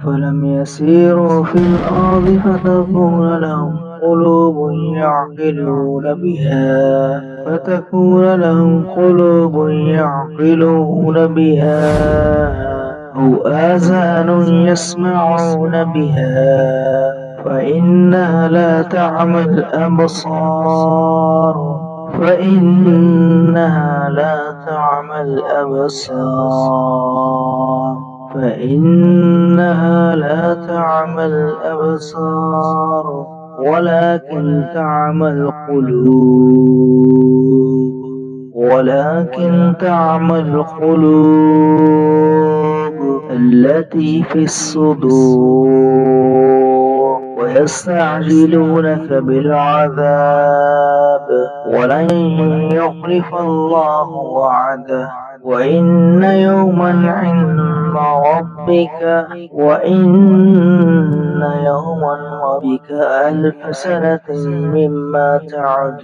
أفلم يسيروا في الأرض فتكون لهم قلوب يعقلون بها أو آذان يسمعون بها فإنها لا تعمى الأبصار فإنها لا تعمى الأبصار ولكن تعمى القلوب التي في الصدور ويستعجلونك بالعذاب ولن يخلف الله وعده وإن يوما عند ربك ألف سنة مما تعدون.